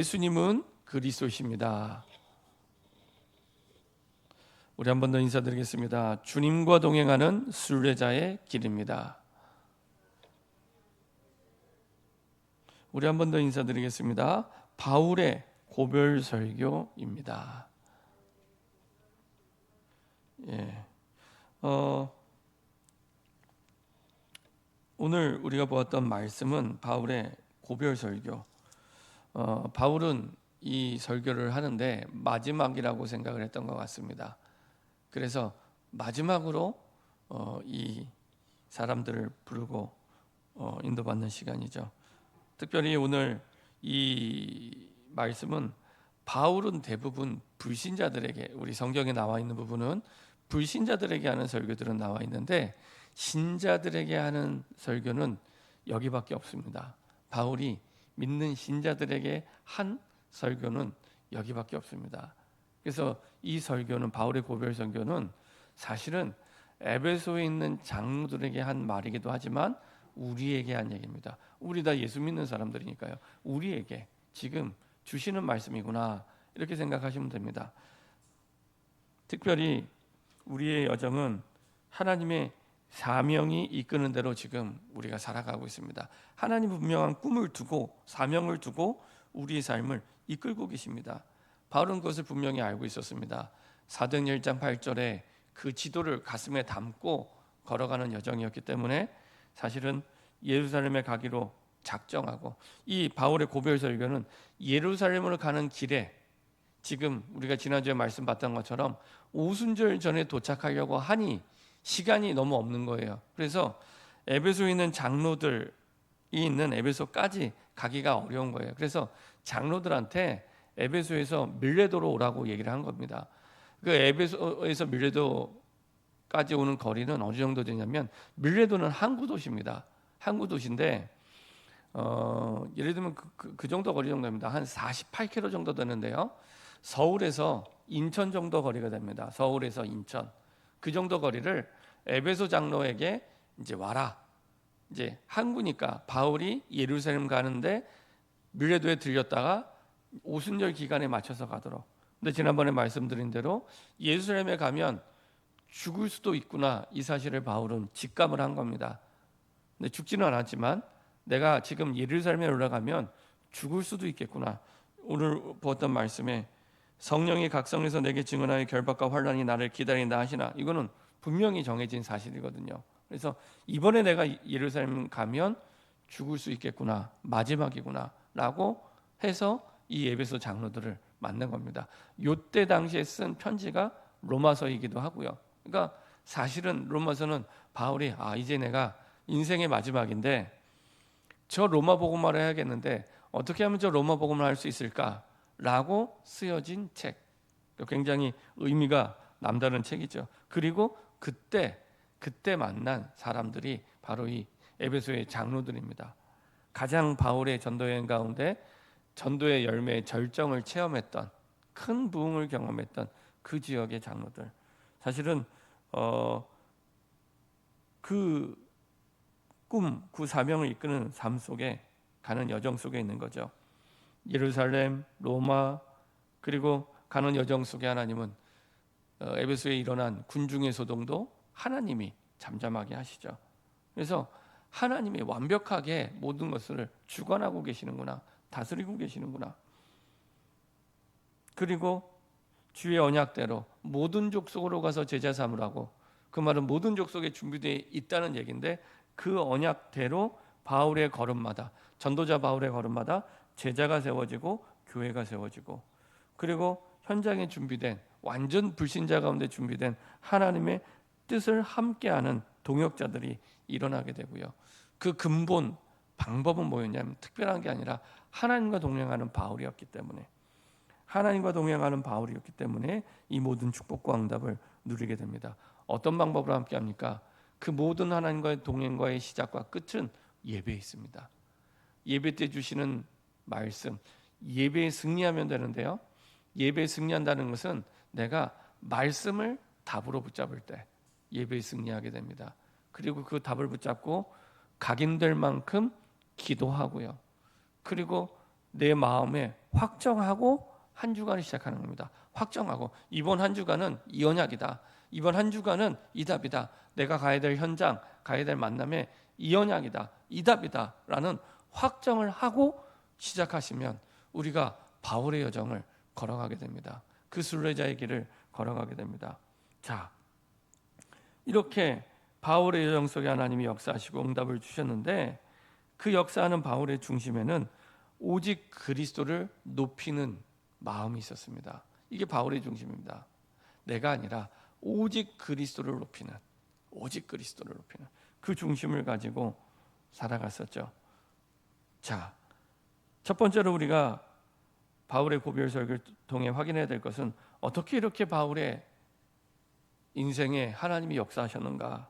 예수님은 그리스도이십니다. 우리 한 번 더 인사드리겠습니다. 주님과 동행하는 순례자의 길입니다. 우리 한 번 더 인사드리겠습니다. 바울의 고별 설교입니다. 오늘 우리가 보았던 말씀은 바울의 고별 설교. 바울은 이 설교를 하는데 마지막이라고 생각을 했던 것 같습니다. 그래서 마지막으로 이 사람들을 부르고 인도받는 시간이죠. 특별히 오늘 이 말씀은 바울은 대부분 불신자들에게, 우리 성경에 나와 있는 부분은 불신자들에게 하는 설교들은 나와 있는데 신자들에게 하는 설교는 여기밖에 없습니다. 바울이 믿는 신자들에게 한 설교는 여기밖에 없습니다. 그래서 이 설교는, 바울의 고별 설교는 사실은 에베소에 있는 장로들에게 한 말이기도 하지만 우리에게 한 얘기입니다. 우리 다 예수 믿는 사람들이니까요. 우리에게 지금 주시는 말씀이구나, 이렇게 생각하시면 됩니다. 특별히 우리의 여정은 하나님의 사명이 이끄는 대로 지금 우리가 살아가고 있습니다. 하나님 분명한 꿈을 두고 사명을 두고 우리의 삶을 이끌고 계십니다. 바울은 그것을 분명히 알고 있었습니다. 사도행전 1장 8절에 그 지도를 가슴에 담고 걸어가는 여정이었기 때문에 사실은 예루살렘에 가기로 작정하고, 이 바울의 고별 설교는 예루살렘으로 가는 길에 지금 우리가 지난주에 말씀 봤던 것처럼 오순절 전에 도착하려고 하니 시간이 너무 없는 거예요. 그래서 에베소에 있는 장로들이 있는 에베소까지 가기가 어려운 거예요. 그래서 장로들한테 에베소에서 밀레도로 오라고 얘기를 한 겁니다. 그 에베소에서 밀레도까지 오는 거리는 어느 정도 되냐면, 밀레도는 항구 도시입니다. 항구 도시인데 예를 들면 그 정도 거리 정도입니다. 한 48km 정도 되는데요. 서울에서 인천 정도 거리가 됩니다. 서울에서 인천. 그 정도 거리를 에베소 장로에게 이제 와라. 이제 항구니까 바울이 예루살렘 가는데 밀레도에 들렸다가 오순절 기간에 맞춰서 가도록. 근데 지난번에 말씀드린 대로 예루살렘에 가면 죽을 수도 있구나, 이 사실을 바울은 직감을 한 겁니다. 근데 죽지는 않았지만 내가 지금 예루살렘에 올라가면 죽을 수도 있겠구나. 오늘 보았던 말씀에 성령이 각성에서 내게 증언하여 결박과 환난이 나를 기다린다 하시나, 이거는 분명히 정해진 사실이거든요. 그래서 이번에 내가 예루살렘 가면 죽을 수 있겠구나, 마지막이구나 라고 해서 이 에베소 장로들을 만난 겁니다. 요때 당시에 쓴 편지가 로마서이기도 하고요. 그러니까 사실은 로마서는 바울이 이제 내가 인생의 마지막인데 저 로마 복음화를 해야겠는데 어떻게 하면 저 로마 복음을 할 수 있을까라고 쓰여진 책. 굉장히 의미가 남다른 책이죠. 그리고 그때 만난 사람들이 바로 이 에베소의 장로들입니다. 가장 바울의 전도 여행 가운데 전도의 열매의 절정을 체험했던, 큰 부흥을 경험했던 그 지역의 장로들. 사실은 그 꿈, 그 사명을 이끄는 삶 속에 가는 여정 속에 있는 거죠. 예루살렘, 로마, 그리고 가는 여정 속에 하나님은 에베소에 일어난 군중의 소동도 하나님이 잠잠하게 하시죠. 그래서 하나님이 완벽하게 모든 것을 주관하고 계시는구나, 다스리고 계시는구나. 그리고 주의 언약대로 모든 족속으로 가서 제자 삼으라고, 그 말은 모든 족속에 준비되어 있다는 얘기인데, 그 언약대로 바울의 걸음마다, 전도자 바울의 걸음마다 제자가 세워지고 교회가 세워지고, 그리고 현장에 준비된, 완전 불신자 가운데 준비된 하나님의 뜻을 함께하는 동역자들이 일어나게 되고요. 그 근본 방법은 뭐였냐면 특별한 게 아니라 하나님과 동행하는 바울이었기 때문에, 이 모든 축복과 응답을 누리게 됩니다. 어떤 방법으로 함께합니까? 그 모든 하나님과의 동행과의 시작과 끝은 예배에 있습니다. 예배 때 주시는 말씀, 예배에 승리하면 되는데요. 예배에 승리한다는 것은 내가 말씀을 답으로 붙잡을 때 예배에 승리하게 됩니다. 그리고 그 답을 붙잡고 각인될 만큼 기도하고요. 그리고 내 마음에 확정하고 한 주간을 시작하는 겁니다. 확정하고 이번 한 주간은 이 언약이다. 이번 한 주간은 이 답이다. 내가 가야 될 현장, 가야 될 만남에 이 언약이다. 이 답이다라는 확정을 하고 시작하시면 우리가 바울의 여정을 걸어가게 됩니다. 그 순례자의 길을 걸어가게 됩니다. 자, 이렇게 바울의 여정 속에 하나님이 역사하시고 응답을 주셨는데 그 역사하는 바울의 중심에는 오직 그리스도를 높이는 마음이 있었습니다. 이게 바울의 중심입니다. 내가 아니라 오직 그리스도를 높이는, 오직 그리스도를 높이는 그 중심을 가지고 살아갔었죠. 자, 첫 번째로 우리가 바울의 고별설교를 통해 확인해야 될 것은 어떻게 이렇게 바울의 인생에 하나님이 역사하셨는가.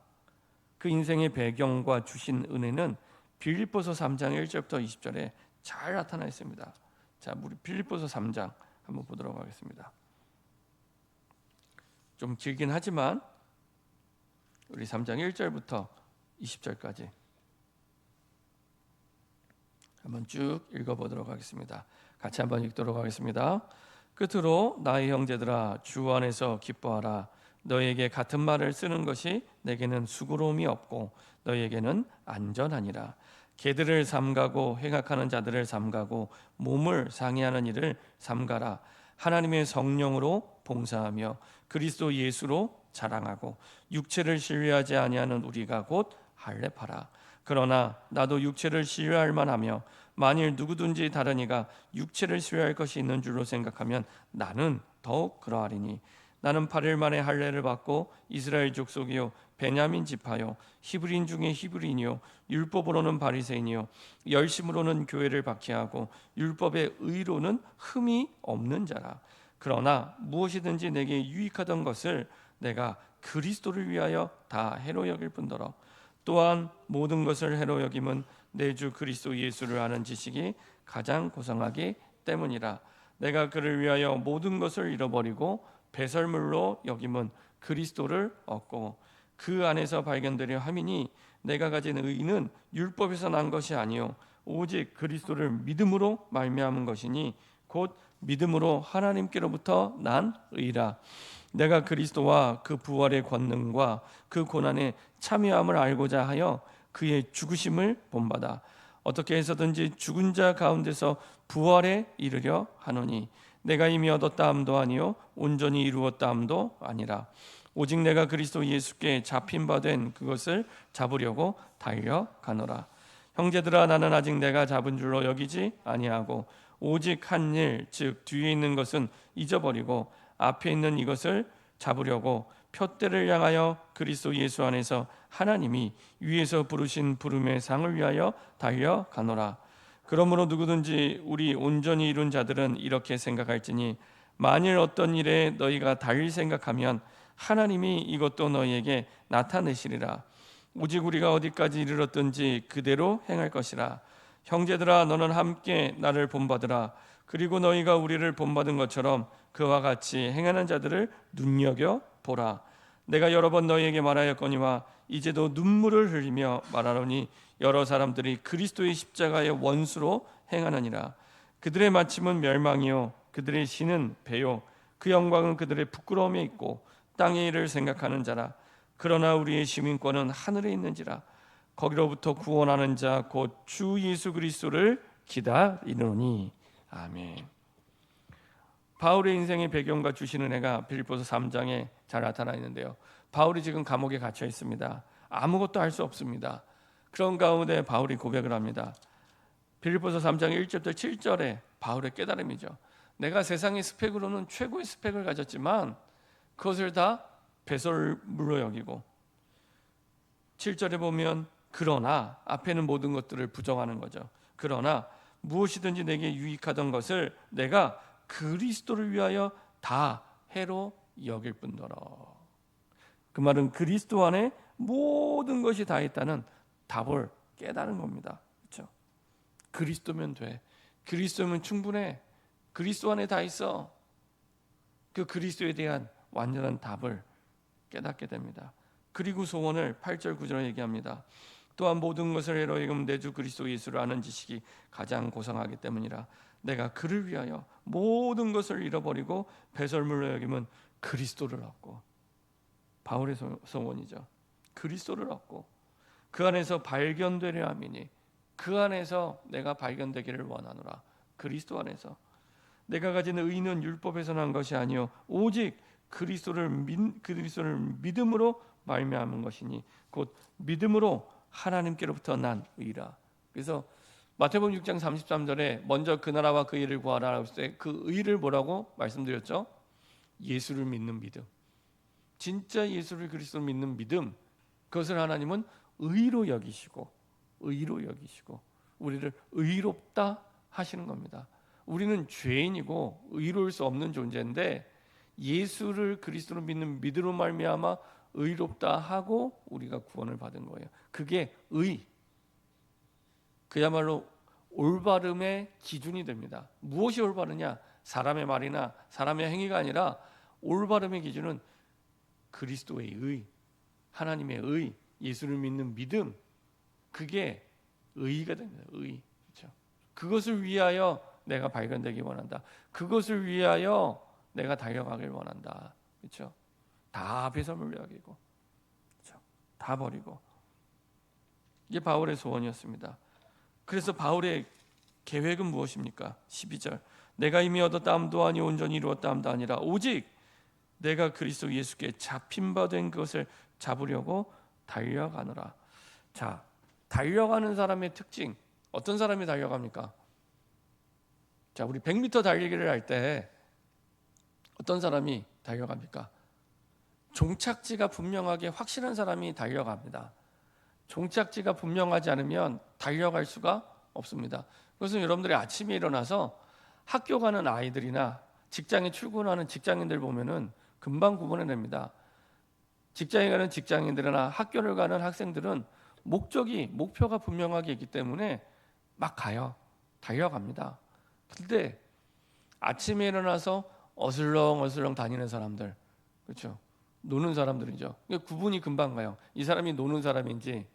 그 인생의 배경과 주신 은혜는 빌립보서 3장 1절부터 20절에 잘 나타나 있습니다. 자, 우리 빌립보서 3장 한번 보도록 하겠습니다. 좀 길긴 하지만 우리 3장 1절부터 20절까지 한번 쭉 읽어보도록 하겠습니다. 같이 한번 읽도록 하겠습니다. 끝으로 나의 형제들아 주 안에서 기뻐하라. 너에게 같은 말을 쓰는 것이 내게는 수고로움이 없고 너에게는 안전하니라. 개들을 삼가고 행악하는 자들을 삼가고 몸을 상해하는 일을 삼가라. 하나님의 성령으로 봉사하며 그리스도 예수로 자랑하고 육체를 신뢰하지 아니하는 우리가 곧 할례하라. 그러나 나도 육체를 신뢰할 만하며 만일 누구든지 다른 이가 육체를 신뢰할 것이 있는 줄로 생각하면 나는 더욱 그러하리니 나는 8일 만에 할례를 받고 이스라엘 족속이요 베냐민 지파요 히브리인 중에 히브리인이요 율법으로는 바리새인이요 열심으로는 교회를 박해하고 율법의 의로는 흠이 없는 자라. 그러나 무엇이든지 내게 유익하던 것을 내가 그리스도를 위하여 다 해로 여길 뿐더러 또한 모든 것을 해로 여김은 내 주 그리스도 예수를 아는 지식이 가장 고상하기 때문이라. 내가 그를 위하여 모든 것을 잃어버리고 배설물로 여김은 그리스도를 얻고 그 안에서 발견되려 함이니 내가 가진 의는 율법에서 난 것이 아니요 오직 그리스도를 믿음으로 말미암은 것이니 곧 믿음으로 하나님께로부터 난 의라. 내가 그리스도와 그 부활의 권능과 그 고난의 참여함을 알고자 하여 그의 죽으심을 본받아 어떻게 해서든지 죽은 자 가운데서 부활에 이르려 하노니 내가 이미 얻었다 함도 아니요 온전히 이루었다 함도 아니라 오직 내가 그리스도 예수께 잡힌 바 된 그것을 잡으려고 달려가노라. 형제들아 나는 아직 내가 잡은 줄로 여기지 아니하고 오직 한 일 즉 뒤에 있는 것은 잊어버리고 앞에 있는 이것을 잡으려고 표대를 향하여 그리스도 예수 안에서 하나님이 위에서 부르신 부름의 상을 위하여 달려가노라. 그러므로 누구든지 우리 온전히 이룬 자들은 이렇게 생각할지니 만일 어떤 일에 너희가 달리 생각하면 하나님이 이것도 너희에게 나타내시리라. 오직 우리가 어디까지 이르렀든지 그대로 행할 것이라. 형제들아 너는 함께 나를 본받으라. 그리고 너희가 우리를 본받은 것처럼 그와 같이 행하는 자들을 눈여겨 보라. 내가 여러 번 너희에게 말하였거니와 이제도 눈물을 흘리며 말하노니 여러 사람들이 그리스도의 십자가의 원수로 행하느니라. 그들의 마침은 멸망이요 그들의 신은 배요 그 영광은 그들의 부끄러움에 있고 땅의 일을 생각하는 자라. 그러나 우리의 시민권은 하늘에 있는지라. 거기로부터 구원하는 자 곧 주 예수 그리스도를 기다리노니. 아멘. 바울의 인생의 배경과 주신 은혜가 빌립보서 3장에 잘 나타나 있는데요. 바울이 지금 감옥에 갇혀 있습니다. 아무것도 할 수 없습니다. 그런 가운데 바울이 고백을 합니다. 빌립보서 3장 1절부터 7절에 바울의 깨달음이죠. 내가 세상의 스펙으로는 최고의 스펙을 가졌지만 그것을 다 배설물로 여기고 7절에 보면 그러나 앞에는 모든 것들을 부정하는 거죠. 그러나 무엇이든지 내게 유익하던 것을 내가 그리스도를 위하여 다 해로 여길 뿐더러. 그 말은 그리스도 안에 모든 것이 다 있다는 답을 깨달은 겁니다. 그렇죠? 그리스도면 돼. 그리스도면 충분해. 그리스도 안에 다 있어. 그 그리스도에 대한 완전한 답을 깨닫게 됩니다. 그리고 소원을 8절 9절에 얘기합니다. 또한 모든 것을 해로 여김은 내 주 그리스도 예수를 아는 지식이 가장 고상하기 때문이라. 내가 그를 위하여 모든 것을 잃어버리고 배설물로 여기면 그리스도를 얻고, 바울의 소원이죠. 그리스도를 얻고 그 안에서 발견되려 함이니, 그 안에서 내가 발견되기를 원하노라. 그리스도 안에서 내가 가진 의는 율법에서 난 것이 아니요 오직 그리스도를 믿음으로 말미암은 것이니 곧 믿음으로 하나님께로부터 난 의라. 그래서 마태복음 6장 33절에 먼저 그 나라와 그 일을 구하라 했을 때 그 의를 뭐라고 말씀드렸죠? 예수를 믿는 믿음. 진짜 예수를 그리스도를 믿는 믿음. 그것을 하나님은 의로 여기시고 우리를 의롭다 하시는 겁니다. 우리는 죄인이고 의로울 수 없는 존재인데 예수를 그리스도로 믿는 믿음으로 말미암아 의롭다 하고 우리가 구원을 받은 거예요. 그게 의, 그야말로 올바름의 기준이 됩니다. 무엇이 올바르냐? 사람의 말이나 사람의 행위가 아니라 올바름의 기준은 그리스도의 의, 하나님의 의, 예수를 믿는 믿음, 그게 의가 됩니다. 의. 그렇죠? 그것을 위하여 내가 발견되기 원한다. 그것을 위하여 내가 달려가길 원한다. 그렇죠? 다 배설물 여기고, 그렇죠? 다 버리고. 이게 바울의 소원이었습니다. 그래서 바울의 계획은 무엇입니까? 12절. 내가 이미 얻었다함도 아니 온전히 이루었다함도 아니라 오직 내가 그리스도 예수께 잡힌 바 된 것을 잡으려고 달려가노라. 자, 달려가는 사람의 특징, 어떤 사람이 달려갑니까? 자, 우리 100m 달리기를 할 때 어떤 사람이 달려갑니까? 종착지가 분명하게 확실한 사람이 달려갑니다. 종착지가 분명하지 않으면 달려갈 수가 없습니다. 그래서 여러분들이 아침에 일어나서 학교 가는 아이들이나 직장에 출근하는 직장인들 보면은 금방 구분해냅니다. 직장에 가는 직장인들이나 학교를 가는 학생들은 목표가 분명하게 있기 때문에 막 가요. 달려갑니다. 근데 아침에 일어나서 어슬렁어슬렁 다니는 사람들, 그렇죠? 노는 사람들이죠. 구분이 금방 가요. 이 사람이 노는 사람인지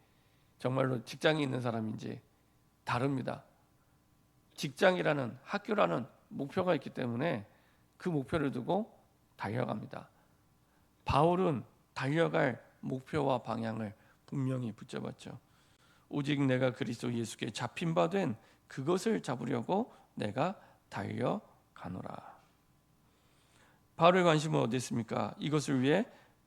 정말로 직장에 있는 사람인지 다릅니다. 직장이라는, 학교라는 목표가 있기 때문에 그 목표를 두고 달려갑니다. 바울은 달려갈 목표와 방향을 분명히 붙잡았죠. 오직 내가 그리스도 예수께 잡힌 바 된 그것을 잡으려고 내가 달려가노라. 바울의 관심은 어디 있습니까? 이것을 위해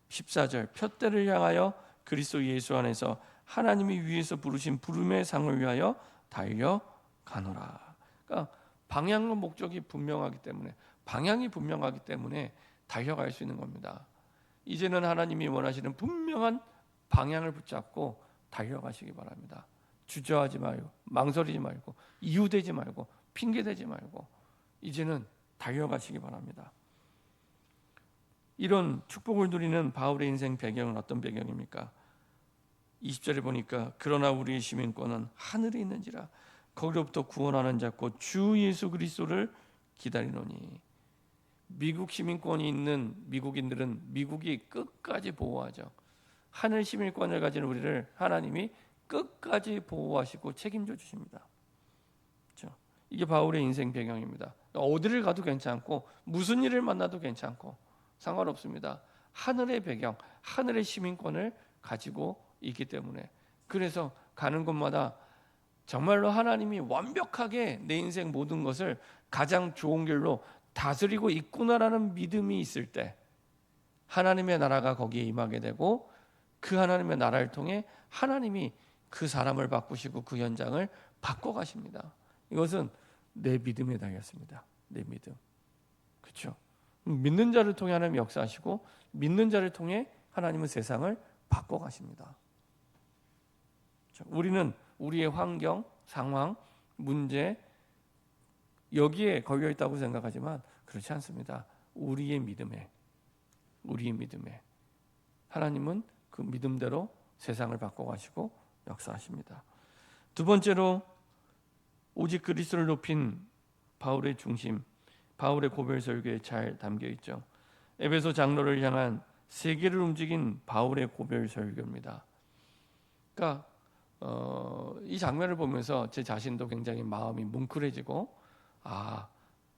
14절 표대를 향하여 그리스도 예수 안에서 하나님이 위에서 부르신 부름의 상을 위하여 달려가노라. 그러니까 방향과 목적이 분명하기 때문에, 방향이 분명하기 때문에 달려갈 수 있는 겁니다. 이제는 하나님이 원하시는 분명한 방향을 붙잡고 달려가시기 바랍니다. 주저하지 말고, 망설이지 말고, 이유되지 말고, 핑계대지 말고 이제는 달려가시기 바랍니다. 이런 축복을 누리는 바울의 인생 배경은 어떤 배경입니까? 20절에 보니까 그러나 우리의 시민권은 하늘에 있는지라 거기로부터 구원하는 자 곧 주 예수 그리스도를 기다리노니. 미국 시민권이 있는 미국인들은 미국이 끝까지 보호하죠. 하늘 시민권을 가진 우리를 하나님이 끝까지 보호하시고 책임져 주십니다. 그렇죠? 이게 바울의 인생 배경입니다. 어디를 가도 괜찮고 무슨 일을 만나도 괜찮고 상관없습니다. 하늘의 배경, 하늘의 시민권을 가지고 있기 때문에, 그래서 가는 곳마다 정말로 하나님이 완벽하게 내 인생 모든 것을 가장 좋은 길로 다스리고 있구나라는 믿음이 있을 때 하나님의 나라가 거기에 임하게 되고, 그 하나님의 나라를 통해 하나님이 그 사람을 바꾸시고 그 현장을 바꿔가십니다. 이것은 내 믿음에 달렸습니다. 내 믿음. 그렇죠? 믿는 자를 통해 하나님 역사하시고 믿는 자를 통해 하나님은 세상을 바꿔가십니다. 그렇죠? 우리는 우리의 환경, 상황, 문제 여기에 걸려 있다고 생각하지만 그렇지 않습니다. 우리의 믿음에 하나님은 그 믿음대로 세상을 바꿔가시고 역사하십니다. 두 번째로 오직 그리스도를 높인 바울의 중심, 바울의 고별 설교에 잘 담겨 있죠. 에베소 장로를 향한 세계를 움직인 바울의 고별 설교입니다. 그러니까 이 장면을 보면서 제 자신도 굉장히 마음이 뭉클해지고 아,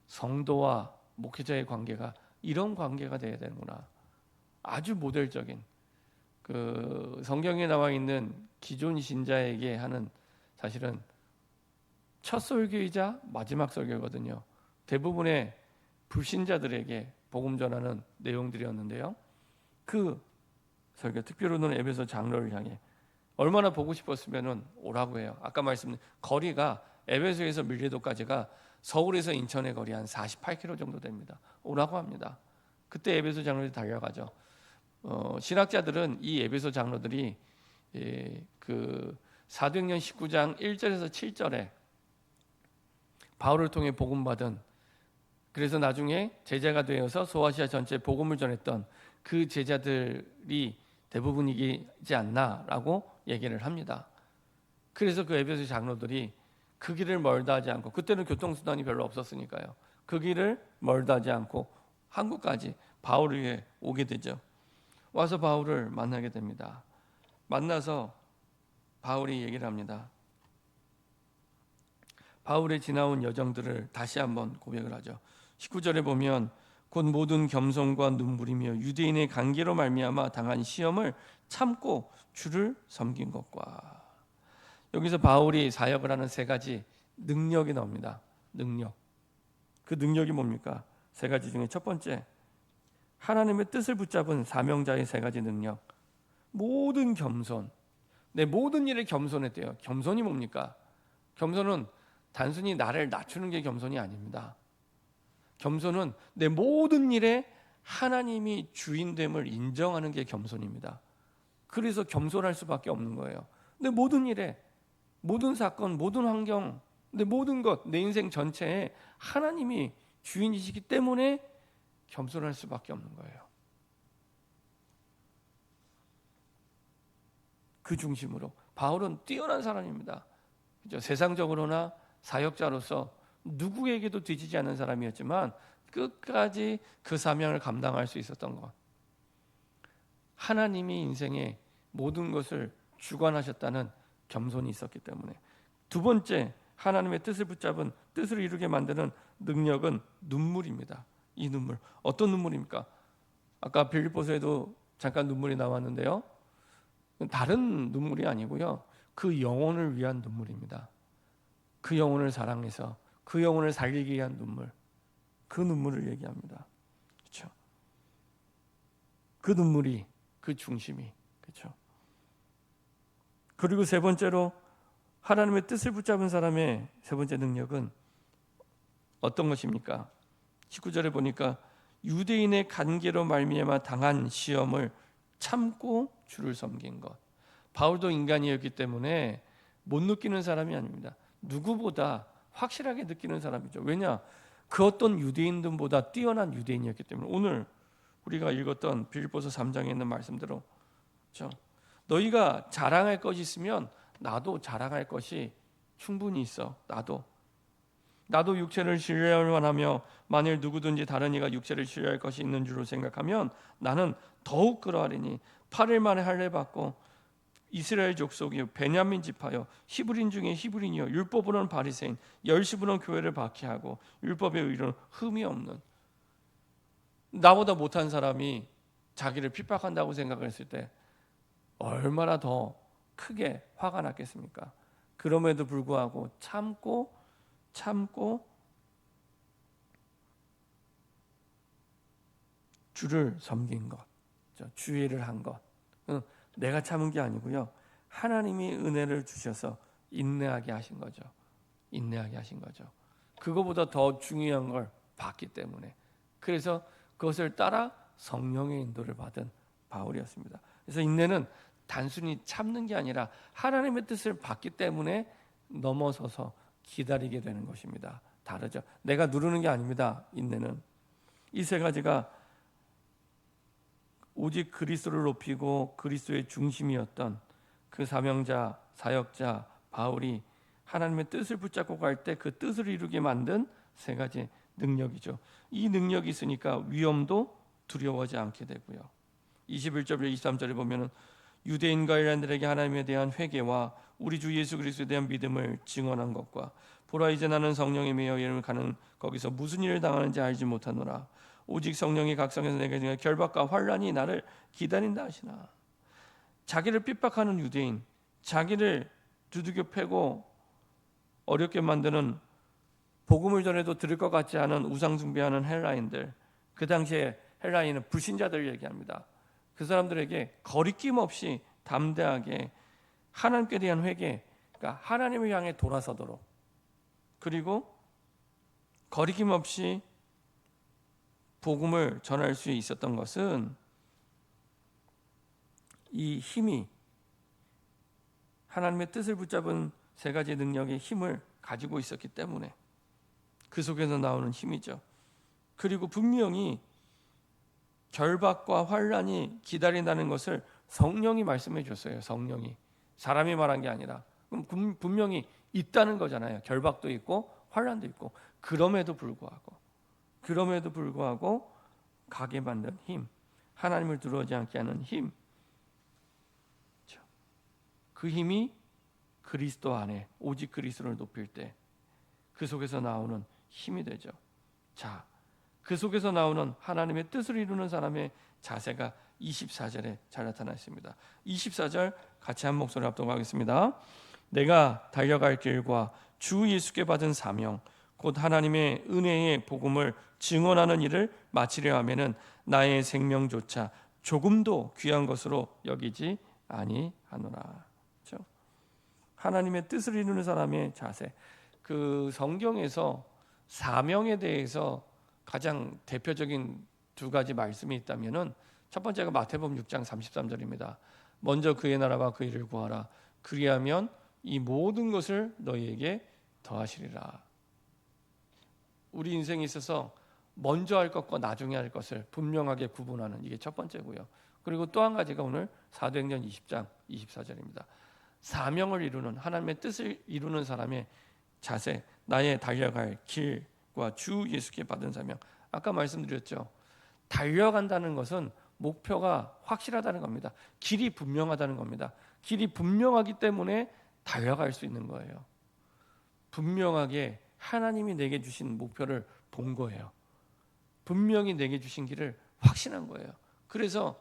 성도와 목회자의 관계가 이런 관계가 돼야 되는구나. 아주 모델적인 그 성경에 나와 있는 기존 신자에게 하는 사실은 첫 설교이자 마지막 설교거든요. 대부분의 불신자들에게 복음 전하는 내용들이었는데요. 그 설교, 특별히는 에베소 장로를 향해 얼마나 보고 싶었으면 오라고 해요. 아까 말씀드린 거리가 에베소에서 밀레도까지가 서울에서 인천의 거리 한 48km 정도 됩니다. 오라고 합니다. 그때 에베소 장로들이 달려가죠. 신학자들은 이 에베소 장로들이 그 사도행전 19장 1절에서 7절에 바울을 통해 복음받은, 그래서 나중에 제자가 되어서 소아시아 전체에 복음을 전했던 그 제자들이 대부분이지 않나라고 얘기를 합니다. 그래서 그 에베소 장로들이 그 길을 멀다 하지 않고, 그때는 교통수단이 별로 없었으니까요, 그 길을 멀다 하지 않고 한국까지 바울을 위해 오게 되죠. 와서 바울을 만나게 됩니다. 만나서 바울이 얘기를 합니다. 바울의 지나온 여정들을 다시 한번 고백을 하죠. 19절에 보면 곧 모든 겸손과 눈물이며 유대인의 관계로 말미암아 당한 시험을 참고 주를 섬긴 것과, 여기서 바울이 사역을 하는 세 가지 능력이 나옵니다. 능력. 그 능력이 뭡니까? 세 가지 중에 첫 번째, 하나님의 뜻을 붙잡은 사명자의 세 가지 능력. 모든 겸손. 내 모든 일에 겸손했대요. 겸손이 뭡니까? 겸손은 단순히 나를 낮추는 게 겸손이 아닙니다. 겸손은 내 모든 일에 하나님이 주인됨을 인정하는 게 겸손입니다. 그래서 겸손할 수밖에 없는 거예요. 내 모든 일에, 모든 사건, 모든 환경, 내 모든 것, 내 인생 전체에 하나님이 주인이시기 때문에 겸손할 수밖에 없는 거예요. 그 중심으로 바울은 뛰어난 사람입니다. 그죠? 세상적으로나 사역자로서 누구에게도 뒤지지 않는 사람이었지만 끝까지 그 사명을 감당할 수 있었던 것. 하나님이 인생의 모든 것을 주관하셨다는 겸손이 있었기 때문에. 두 번째, 하나님의 뜻을 붙잡은, 뜻을 이루게 만드는 능력은 눈물입니다. 이 눈물, 어떤 눈물입니까? 아까 빌립보서에도 잠깐 눈물이 나왔는데요, 다른 눈물이 아니고요, 그 영혼을 위한 눈물입니다. 그 영혼을 사랑해서 그 영혼을 살리기 위한 눈물, 그 눈물을 얘기합니다. 그렇죠? 그 눈물이 그 중심이, 그렇죠? 그리고 세 번째로 하나님의 뜻을 붙잡은 사람의 세 번째 능력은 어떤 것입니까? 19절에 보니까 유대인의 관계로 말미암아 당한 시험을 참고 주를 섬긴 것. 바울도 인간이었기 때문에 못 느끼는 사람이 아닙니다. 누구보다 확실하게 느끼는 사람이죠. 왜냐? 그 어떤 유대인들보다 뛰어난 유대인이었기 때문에. 오늘 우리가 읽었던 빌립보서 3장에 있는 말씀대로, 그렇죠? 너희가 자랑할 것이 있으면 나도 자랑할 것이 충분히 있어. 나도 육체를 신뢰할 만하며 만일 누구든지 다른 이가 육체를 신뢰할 것이 있는 줄로 생각하면 나는 더욱 그러하리니 8일 만에 할례 받고 이스라엘 족속이요 베냐민 지파요 히브리인 중에 히브리인이요 율법으로는 바리새인 열심으로는 교회를 박해하고 율법의 의로는 흠이 없는, 나보다 못한 사람이 자기를 핍박한다고 생각했을 때 얼마나 더 크게 화가 났겠습니까? 그럼에도 불구하고 참고 주를 섬긴 것, 주의를 한 것. 내가 참은 게 아니고요, 하나님이 은혜를 주셔서 인내하게 하신 거죠. 그거보다 더 중요한 걸 봤기 때문에. 그래서 그것을 따라 성령의 인도를 받은 바울이었습니다. 그래서 인내는 단순히 참는 게 아니라 하나님의 뜻을 받기 때문에 넘어서서 기다리게 되는 것입니다. 다르죠. 내가 누르는 게 아닙니다. 인내는 이 세 가지가 오직 그리스도를 높이고 그리스도의 중심이었던 그 사명자, 사역자 바울이 하나님의 뜻을 붙잡고 갈 때 그 뜻을 이루게 만든 세 가지 능력이죠. 이 능력이 있으니까 위험도 두려워하지 않게 되고요. 21절 23절에 보면은 유대인과 헬라인들에게 하나님에 대한 회개와 우리 주 예수 그리스도에 대한 믿음을 증언한 것과 보라 이제 나는 성령에 매여 예루살렘을 가는 거기서 무슨 일을 당하는지 알지 못하노라. 오직 성령이 각성해서 내게 결박과 환란이 나를 기다린다 하시나. 자기를 핍박하는 유대인, 자기를 두들겨 패고 어렵게 만드는, 복음을 전해도 들을 것 같지 않은 우상 숭배하는 헬라인들, 그 당시에 헬라인은 불신자들 얘기합니다. 그 사람들에게 거리낌 없이 담대하게 하나님께 대한 회개, 그러니까 하나님을 향해 돌아서도록, 그리고 거리낌 없이 복음을 전할 수 있었던 것은 이 힘이, 하나님의 뜻을 붙잡은 세 가지 능력의 힘을 가지고 있었기 때문에 그 속에서 나오는 힘이죠. 그리고 분명히 결박과 환란이 기다린다는 것을 성령이 말씀해 줬어요. 성령이, 사람이 말한 게 아니라. 그럼 분명히 있다는 거잖아요. 결박도 있고 환란도 있고. 그럼에도 불구하고 가게 만든 힘, 하나님을 두려워하지 않게 하는 힘, 그 힘이 그리스도 안에, 오직 그리스도를 높일 때 그 속에서 나오는 힘이 되죠. 자, 그 속에서 나오는 하나님의 뜻을 이루는 사람의 자세가 24절에 잘 나타나 있습니다. 24절 같이 한 목소리 합독하겠습니다. 내가 달려갈 길과 주 예수께 받은 사명, 곧 하나님의 은혜의 복음을 증언하는 일을 마치려 하면은 나의 생명조차 조금도 귀한 것으로 여기지 아니하노라. 그렇죠? 하나님의 뜻을 이루는 사람의 자세. 그 성경에서 사명에 대해서 가장 대표적인 두 가지 말씀이 있다면은 첫 번째가 마태복음 6장 33절입니다. 먼저 그의 나라와 그 일을 구하라. 그리하면 이 모든 것을 너희에게 더하시리라. 우리 인생에 있어서 먼저 할 것과 나중에 할 것을 분명하게 구분하는, 이게 첫 번째고요. 그리고 또 한 가지가 오늘 사도행전 20장 24절입니다. 사명을 이루는, 하나님의 뜻을 이루는 사람의 자세, 나의 달려갈 길과 주 예수께 받은 사명. 아까 말씀드렸죠. 달려간다는 것은 목표가 확실하다는 겁니다. 길이 분명하다는 겁니다. 길이 분명하기 때문에 달려갈 수 있는 거예요. 분명하게 하나님이 내게 주신 목표를 본 거예요. 분명히 내게 주신 길을 확신한 거예요. 그래서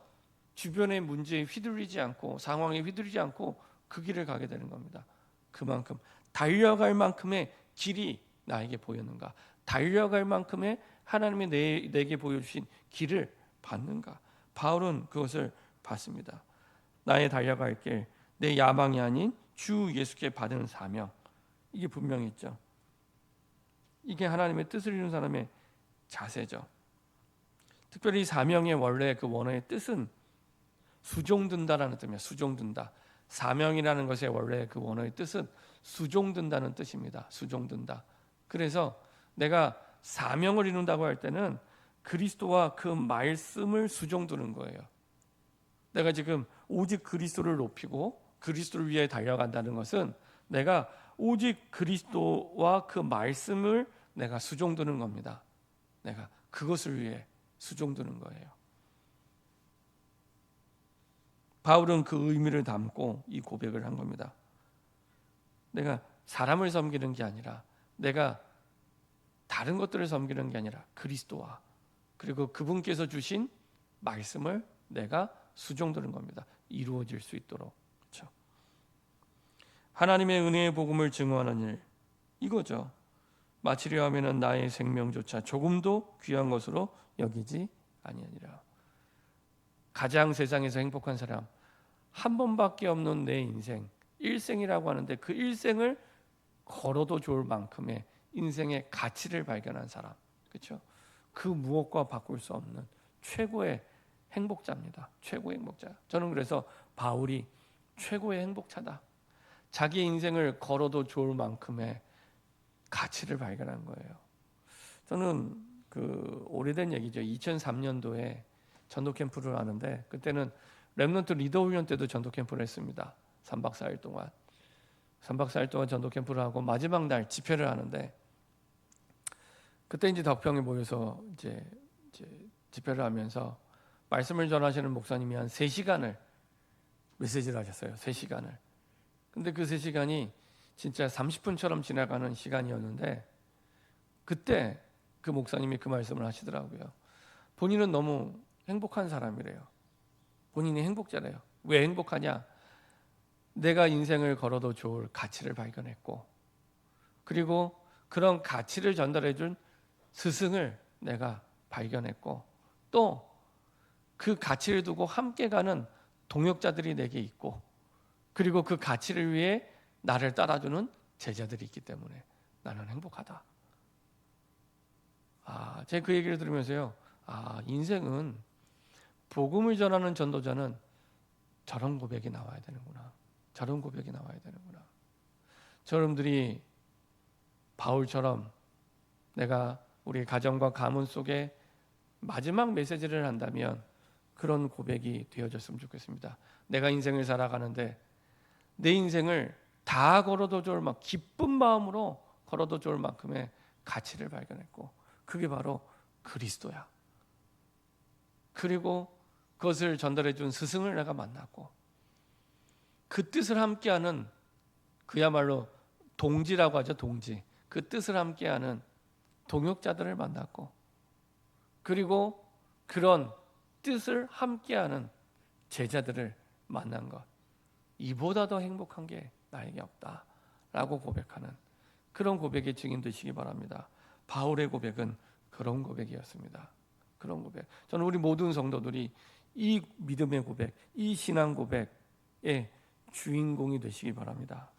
주변의 문제에 휘둘리지 않고, 상황에 휘둘리지 않고 그 길을 가게 되는 겁니다. 그만큼 달려갈 만큼의 길이 나에게 보였는가, 달려갈 만큼의 하나님이 내게 보여주신 길을 봤는가. 바울은 그것을 봤습니다. 나의 달려갈 길, 내 야망이 아닌 주 예수께 받은 사명, 이게 분명히 있죠. 이게 하나님의 뜻을 이루는 사람의 자세죠. 특별히 사명의 원래 그 원어의 뜻은 수종든다라는 뜻이에요. 수종든다. 사명이라는 것의 원래 그 원어의 뜻은 수종든다는 뜻입니다. 수종든다. 그래서 내가 사명을 이룬다고 할 때는 그리스도와 그 말씀을 수종두는 거예요. 내가 지금 오직 그리스도를 높이고 그리스도를 위해 달려간다는 것은 내가 오직 그리스도와 그 말씀을 내가 수종두는 겁니다. 내가 그것을 위해 수종두는 거예요. 바울은 그 의미를 담고 이 고백을 한 겁니다. 내가 사람을 섬기는 게 아니라, 내가 다른 것들을 섬기는 게 아니라 그리스도와 그리고 그분께서 주신 말씀을 내가 수종두는 겁니다. 이루어질 수 있도록. 그렇죠? 하나님의 은혜의 복음을 증언하는 일, 이거죠. 마치려 하면은 나의 생명조차 조금도 귀한 것으로 여기지 아니하니라. 가장 세상에서 행복한 사람, 한 번밖에 없는 내 인생, 일생이라고 하는데 그 일생을 걸어도 좋을 만큼의 인생의 가치를 발견한 사람, 그렇죠? 그 무엇과 바꿀 수 없는 최고의 행복자입니다. 최고의 행복자. 저는 그래서 바울이 최고의 행복자다. 자기 인생을 걸어도 좋을 만큼의 가치를 발견한 거예요. 저는 그 오래된 얘기죠. 2003년도에 전도 캠프를 하는데, 그때는 렘넌트 리더 훈련 때도 전도 캠프를 했습니다. 3박 4일 동안. 3박 4일 동안 전도 캠프를 하고 마지막 날 집회를 하는데, 그때 이제 덕평에 모여서 이제 집회를 하면서 말씀을 전하시는 목사님이 한 3시간을 메시지를 하셨어요. 3시간을. 근데 그 3시간이 진짜 30분처럼 지나가는 시간이었는데 그때 그 목사님이 그 말씀을 하시더라고요. 본인은 너무 행복한 사람이래요. 본인이 행복자래요. 왜 행복하냐? 내가 인생을 걸어도 좋을 가치를 발견했고, 그리고 그런 가치를 전달해 준 스승을 내가 발견했고, 또 그 가치를 두고 함께 가는 동역자들이 내게 있고, 그리고 그 가치를 위해 나를 따라주는 제자들이 있기 때문에 나는 행복하다. 제가 그 얘기를 들으면서요. 인생은 복음을 전하는 전도자는 저런 고백이 나와야 되는구나. 저런 고백이 나와야 되는구나. 여러분들이 바울처럼 내가 우리 가정과 가문 속에 마지막 메시지를 한다면 그런 고백이 되어졌으면 좋겠습니다. 내가 인생을 살아가는데 내 인생을 다 걸어도 좋을 막 기쁜 마음으로 걸어도 좋을 만큼의 가치를 발견했고, 그게 바로 그리스도야. 그리고 그것을 전달해 준 스승을 내가 만났고, 그 뜻을 함께하는, 그야말로 동지라고 하죠. 동지. 그 뜻을 함께하는 동역자들을 만났고, 그리고 그런 뜻을 함께하는 제자들을 만난 것, 이보다 더 행복한 게 나에게 없다라고 고백하는 그런 고백의 증인 되시기 바랍니다. 바울의 고백은 그런 고백이었습니다. 그런 고백. 저는 우리 모든 성도들이 이 믿음의 고백, 이 신앙 고백의 주인공이 되시기 바랍니다.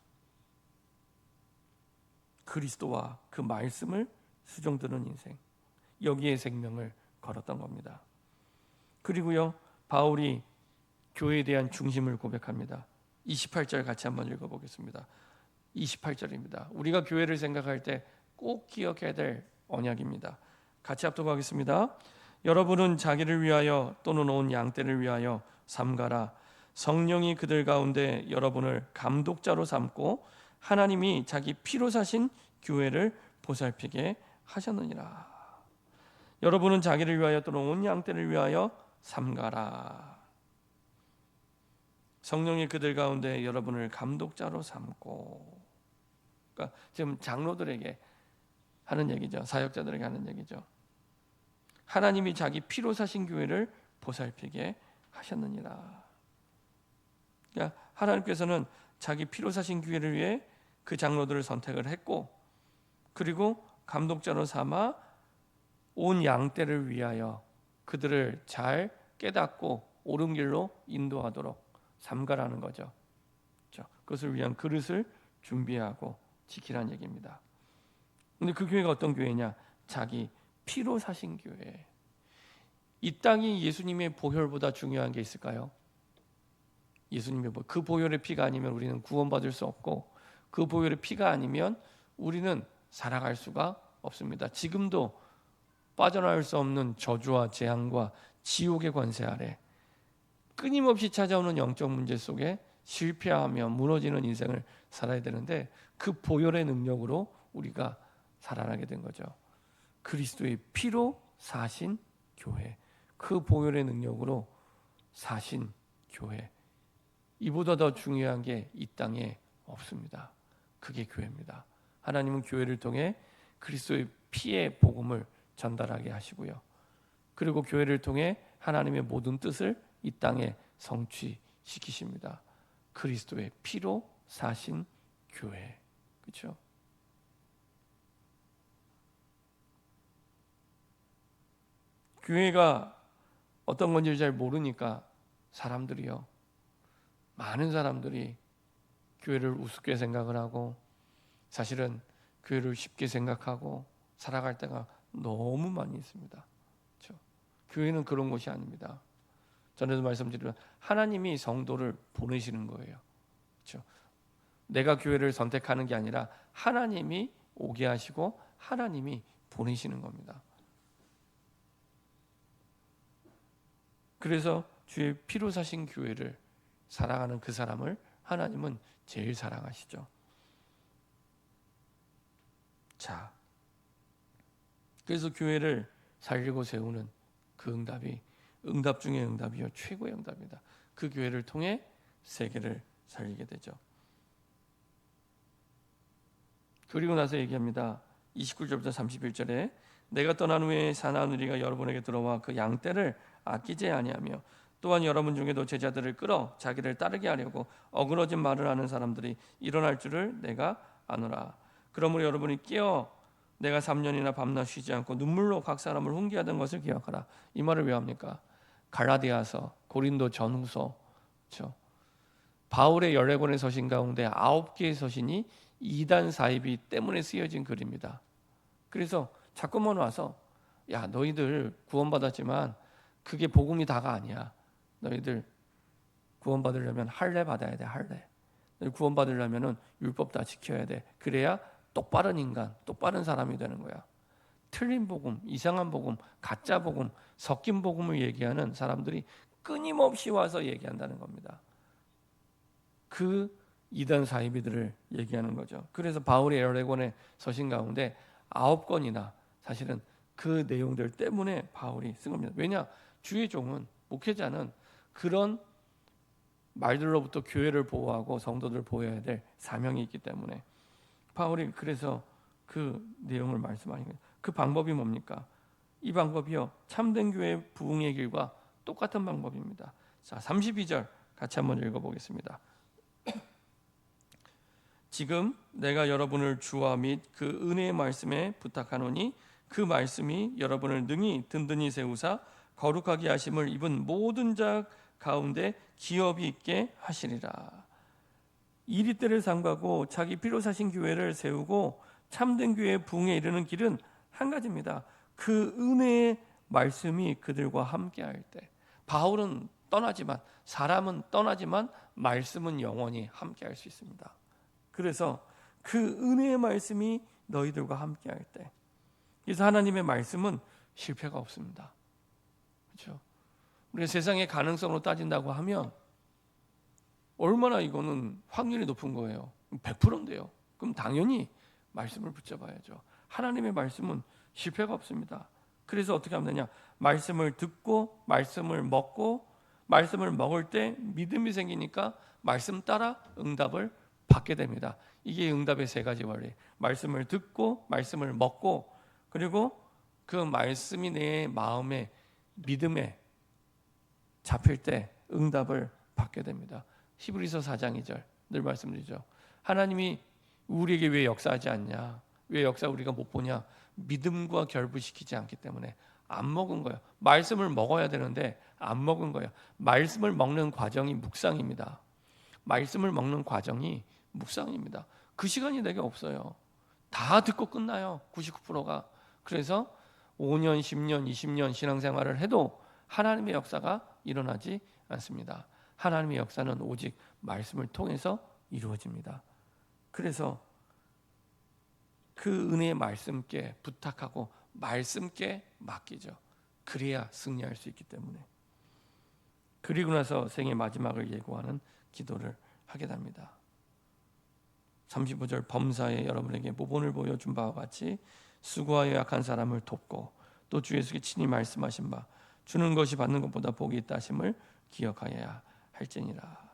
그리스도와 그 말씀을 수종드는 인생, 여기에 생명을 걸었던 겁니다. 그리고요, 바울이 교회에 대한 중심을 고백합니다. 28절 같이 한번 읽어보겠습니다. 28절입니다. 우리가 교회를 생각할 때 꼭 기억해야 될 언약입니다. 같이 합독하겠습니다. 여러분은 자기를 위하여 또는 온 양떼를 위하여 삼가라. 성령이 그들 가운데 여러분을 감독자로 삼고 하나님이 자기 피로 사신 교회를 보살피게 하셨느니라. 여러분은 자기를 위하여 또는 온 양떼를 위하여 삼가라. 성령이 그들 가운데 여러분을 감독자로 삼고, 그러니까 지금 장로들에게 하는 얘기죠. 사역자들에게 하는 얘기죠. 하나님이 자기 피로 사신 교회를 보살피게 하셨느니라. 그러니까 하나님께서는 자기 피로 사신 교회를 위해 그 장로들을 선택을 했고, 그리고 감독자로 삼아 온 양떼를 위하여 그들을 잘 깨닫고 옳은 길로 인도하도록 삼가라는 거죠. 그것을 위한 그릇을 준비하고 지키라는 얘기입니다. 근데 그 교회가 어떤 교회냐? 자기 피로 사신 교회. 이 땅이 예수님의 보혈보다 중요한 게 있을까요? 예수님의 그 보혈의 피가 아니면 우리는 구원받을 수 없고, 그 보혈의 피가 아니면 우리는 살아갈 수가 없습니다. 지금도 빠져나올 수 없는 저주와 재앙과 지옥의 관세 아래 끊임없이 찾아오는 영적 문제 속에 실패하며 무너지는 인생을 살아야 되는데, 그 보혈의 능력으로 우리가 살아나게 된 거죠. 그리스도의 피로 사신 교회, 그 보혈의 능력으로 사신 교회, 이보다 더 중요한 게 이 땅에 없습니다. 그게 교회입니다. 하나님은 교회를 통해 그리스도의 피의 복음을 전달하게 하시고요, 그리고 교회를 통해 하나님의 모든 뜻을 이 땅에 성취시키십니다. 그리스도의 피로 사신 교회, 그렇죠? 교회가 어떤 건지 잘 모르니까 사람들이요, 많은 사람들이 교회를 우습게 생각을 하고, 사실은 교회를 쉽게 생각하고 살아갈 때가 너무 많이 있습니다. 그렇죠? 교회는 그런 곳이 아닙니다. 전에도 말씀드리면 하나님이 성도를 보내시는 거예요. 그렇죠? 내가 교회를 선택하는 게 아니라 하나님이 오게 하시고 하나님이 보내시는 겁니다. 그래서 주의 피로 사신 교회를 사랑하는 그 사람을 하나님은 제일 사랑하시죠. 자, 그래서 교회를 살리고 세우는 그 응답이 응답 중에 응답이요, 최고의 응답입니다. 그 교회를 통해 세계를 살리게 되죠. 그리고 나서 얘기합니다. 29절부터 31절에 내가 떠난 후에 사나우리가 여러분에게 들어와 그 양떼를 아끼지 아니하며 또한 여러분 중에도 제자들을 끌어 자기를 따르게 하려고 어그러진 말을 하는 사람들이 일어날 줄을 내가 아노라. 그러므로 여러분이 깨어 내가 3년이나 밤낮 쉬지 않고 눈물로 각 사람을 훈계하던 것을 기억하라. 이 말을 왜 합니까? 갈라디아서, 고린도 전후서, 그렇죠? 바울의 14권의 서신 가운데 9개의 서신이 이단 사이비 때문에 쓰여진 글입니다. 그래서 자꾸만 와서 야, 너희들 구원받았지만 그게 복음이 다가 아니야. 너희들 구원받으려면 할례 받아야 돼. 할례. 너희 구원받으려면은 율법 다 지켜야 돼. 그래야 똑바른 인간, 똑바른 사람이 되는 거야. 틀린 복음, 이상한 복음, 가짜 복음, 섞인 복음을 얘기하는 사람들이 끊임없이 와서 얘기한다는 겁니다. 그 이단 사이비들을 얘기하는 거죠. 그래서 바울의 14권의 서신 가운데 9권이나 사실은 그 내용들 때문에 바울이 쓴 겁니다. 왜냐? 주의 종은, 목회자는 그런 말들로부터 교회를 보호하고 성도들을 보호해야 될 사명이 있기 때문에 바울이 그래서 그 내용을 말씀하는 거예요. 그 방법이 뭡니까? 이 방법이요, 참된 교회의 부흥의 길과 똑같은 방법입니다. 자, 32절 같이 한번 읽어보겠습니다. 지금 내가 여러분을 주와 및 그 은혜의 말씀에 부탁하노니 그 말씀이 여러분을 능히 든든히 세우사 거룩하게 하심을 입은 모든 자 가운데 기업이 있게 하시리라. 이리 때를 삼가고 자기 피로 사신 교회를 세우고 참된 교회의 부흥에 이르는 길은 한 가지입니다. 그 은혜의 말씀이 그들과 함께할 때. 바울은 떠나지만, 사람은 떠나지만 말씀은 영원히 함께할 수 있습니다. 그래서 그 은혜의 말씀이 너희들과 함께할 때, 그래서 하나님의 말씀은 실패가 없습니다. 그렇죠? 우리가 세상의 가능성으로 따진다고 하면 얼마나 이거는 확률이 높은 거예요. 100%인데요. 그럼 당연히 말씀을 붙잡아야죠. 하나님의 말씀은 실패가 없습니다. 그래서 어떻게 하면 되냐? 말씀을 듣고 말씀을 먹고 말씀을 먹을 때 믿음이 생기니까 말씀 따라 응답을 받게 됩니다. 이게 응답의 세 가지 원리. 말씀을 듣고 말씀을 먹고 그리고 그 말씀이 내 마음에 믿음에 잡힐 때 응답을 받게 됩니다. 히브리서 4장 2절 늘 말씀드리죠. 하나님이 우리에게 왜 역사하지 않냐? 왜 역사 우리가 못 보냐? 믿음과 결부시키지 않기 때문에 안 먹은 거예요. 말씀을 먹어야 되는데 안 먹은 거예요. 말씀을 먹는 과정이 묵상입니다. 말씀을 먹는 과정이 묵상입니다. 그 시간이 내게 없어요. 다 듣고 끝나요. 99%가. 그래서 5년, 10년, 20년 신앙생활을 해도 하나님의 역사가 일어나지 않습니다. 하나님의 역사는 오직 말씀을 통해서 이루어집니다. 그래서 그 은혜의 말씀께 부탁하고 말씀께 맡기죠. 그래야 승리할 수 있기 때문에. 그리고 나서 생의 마지막을 예고하는 기도를 하게 됩니다. 35절 범사에 여러분에게 모본을 보여준 바와 같이 수고하여 약한 사람을 돕고 또 주 예수께 친히 말씀하신 바 주는 것이 받는 것보다 복이 있다 하심을 기억하여야 할지니라.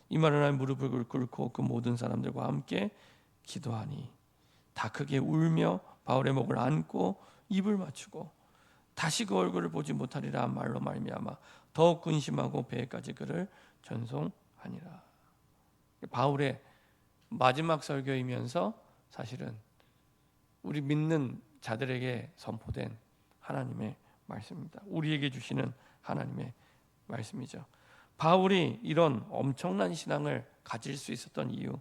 이 말을 하여 무릎을 꿇고 그 모든 사람들과 함께 기도하니 다 크게 울며 바울의 목을 안고 입을 맞추고 다시 그 얼굴을 보지 못하리라 한 말로 말미암아 더욱 근심하고 배에까지 그를 전송하니라. 바울의 마지막 설교이면서 사실은 우리 믿는 자들에게 선포된 하나님의 말씀입니다. 우리에게 주시는 하나님의 말씀이죠. 바울이 이런 엄청난 신앙을 가질 수 있었던 이유,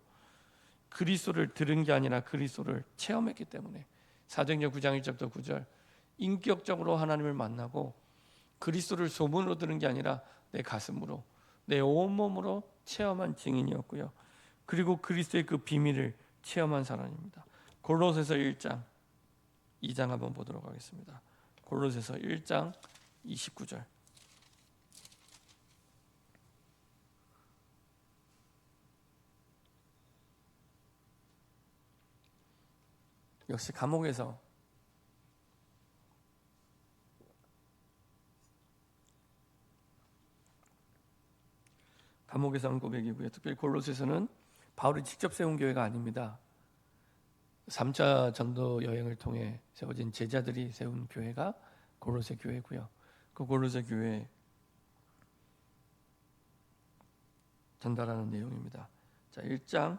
그리스도를 들은 게 아니라 그리스도를 체험했기 때문에. 사도행전 9장 1절부터 9절 인격적으로 하나님을 만나고 그리스도를 소문으로 들은 게 아니라 내 가슴으로 내 온몸으로 체험한 증인이었고요. 그리고 그리스도의 그 비밀을 체험한 사람입니다. 골로새서 1장 2장 한번 보도록 하겠습니다. 골로새서 1장 29절 역시 감옥에서 감옥에서 한 고백이고요. 특별히 골로새서는 바울이 직접 세운 교회가 아닙니다. 3차 전도 여행을 통해 세워진 제자들이 세운 교회가 골로새 교회고요. 그 골로새 교회에 전달하는 내용입니다. 자, 1장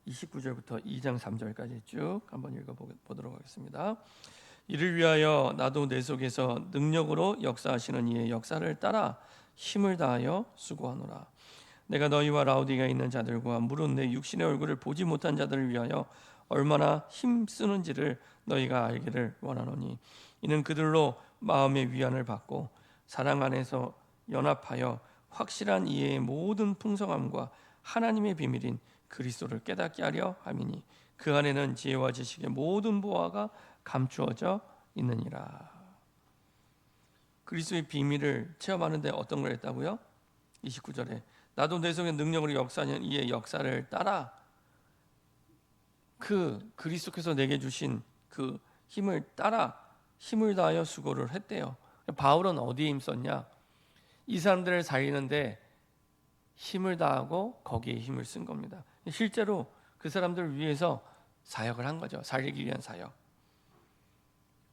29절부터 2장 3절까지 쭉 한번 읽어보도록 하겠습니다. 이를 위하여 나도 내 속에서 능력으로 역사하시는 이의 역사를 따라 힘을 다하여 수고하노라. 내가 너희와 라우디가 있는 자들과 물은 내 육신의 얼굴을 보지 못한 자들을 위하여 얼마나 힘쓰는지를 너희가 알기를 원하노니 이는 그들로 마음의 위안을 받고 사랑 안에서 연합하여 확실한 이해의 모든 풍성함과 하나님의 비밀인 그리스도를 깨닫게 하려 함이니 그 안에는 지혜와 지식의 모든 보화가 감추어져 있느니라. 그리스도의 비밀을 체험하는데 어떤 걸 했다고요? 29절에 나도 내 속에 능력으로 역사하는 이의 역사를 따라 그 그리스도께서 내게 주신 그 힘을 따라 힘을 다하여 수고를 했대요. 바울은 어디에 힘썼냐? 이 사람들을 살리는데 힘을 다하고 거기에 힘을 쓴 겁니다. 실제로 그 사람들을 위해서 사역을 한 거죠. 살리기 위한 사역.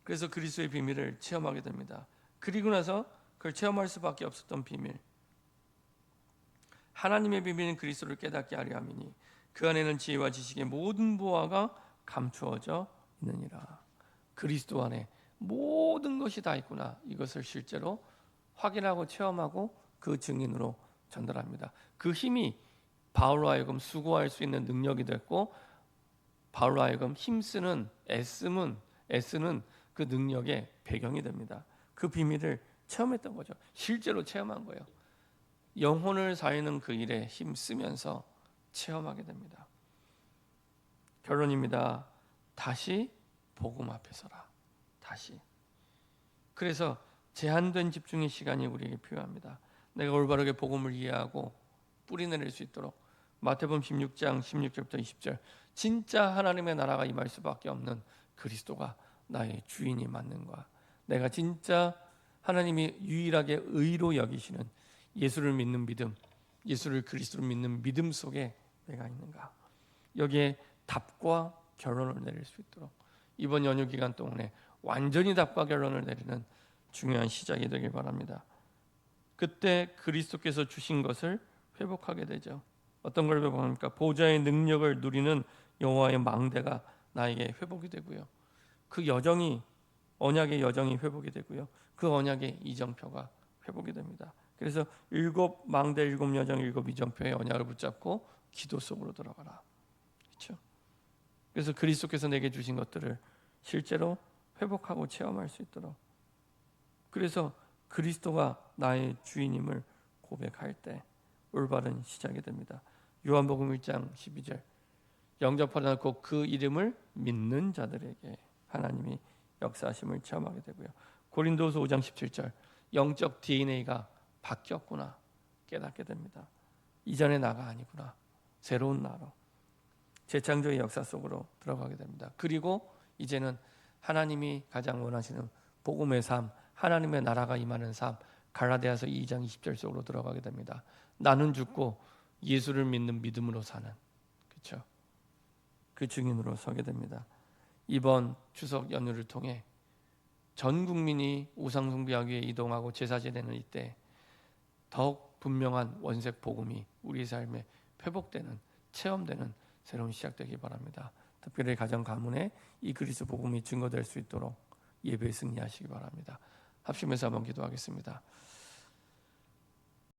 그래서 그리스도의 비밀을 체험하게 됩니다. 그리고 나서 그걸 체험할 수밖에 없었던 비밀. 하나님의 비밀인 그리스도를 깨닫게 하려 함이니 그 안에는 지혜와 지식의 모든 보화가 감추어져 있느니라. 그리스도 안에 모든 것이 다 있구나. 이것을 실제로 확인하고 체험하고 그 증인으로 전달합니다. 그 힘이 바울로 하여금 수고할 수 있는 능력이 됐고 바울로 하여금 힘쓰는 애쓰는 그 능력의 배경이 됩니다. 그 비밀을 체험했던 거죠. 실제로 체험한 거예요. 영혼을 살리는 그 일에 힘쓰면서 체험하게 됩니다. 결론입니다. 다시 복음 앞에 서라. 다시. 그래서 제한된 집중의 시간이 우리에게 필요합니다. 내가 올바르게 복음을 이해하고 뿌리내릴 수 있도록 마태복음 16장 16절부터 20절 진짜 하나님의 나라가 임할 수밖에 없는 그리스도가 나의 주인이 맞는 거야. 내가 진짜 하나님이 유일하게 의로 여기시는 예수를 믿는 믿음, 예수를 그리스도를 믿는 믿음 속에 내가 있는가. 여기에 답과 결론을 내릴 수 있도록 이번 연휴 기간 동안에 완전히 답과 결론을 내리는 중요한 시작이 되길 바랍니다. 그때 그리스도께서 주신 것을 회복하게 되죠. 어떤 걸 회복합니까? 보좌의 능력을 누리는 여호와의 망대가 나에게 회복이 되고요. 그 여정이 언약의 여정이 회복이 되고요. 그 언약의 이정표가 회복이 됩니다. 그래서 7망대 7여정 7이정표의 언약을 붙잡고 기도 속으로 들어가라. 그렇죠? 그래서 그리스도께서 내게 주신 것들을 실제로 회복하고 체험할 수 있도록 그래서 그리스도가 나의 주인임을 고백할 때 올바른 시작이 됩니다. 요한복음 1장 12절 영접하지 않고 그 이름을 믿는 자들에게 하나님이 역사하심을 체험하게 되고요. 고린도서 5장 17절 영적 DNA가 바뀌었구나 깨닫게 됩니다. 이전의 나가 아니구나. 새로운 나로 재창조의 역사 속으로 들어가게 됩니다. 그리고 이제는 하나님이 가장 원하시는 복음의 삶, 하나님의 나라가 임하는 삶, 갈라디아서 2장 20절 속으로 들어가게 됩니다. 나는 죽고 예수를 믿는 믿음으로 사는 그렇죠? 그 증인으로 서게 됩니다. 이번 추석 연휴를 통해 전 국민이 우상 숭배하기 위해 이동하고 제사 지내는 이때 더욱 분명한 원색 복음이 우리 삶에 회복되는 체험되는 새로운 시작되기 바랍니다. 특별히 가정 가문에 이 그리스도 복음이 증거될 수 있도록 예배에 승리하시기 바랍니다. 합심해서 한번 기도하겠습니다.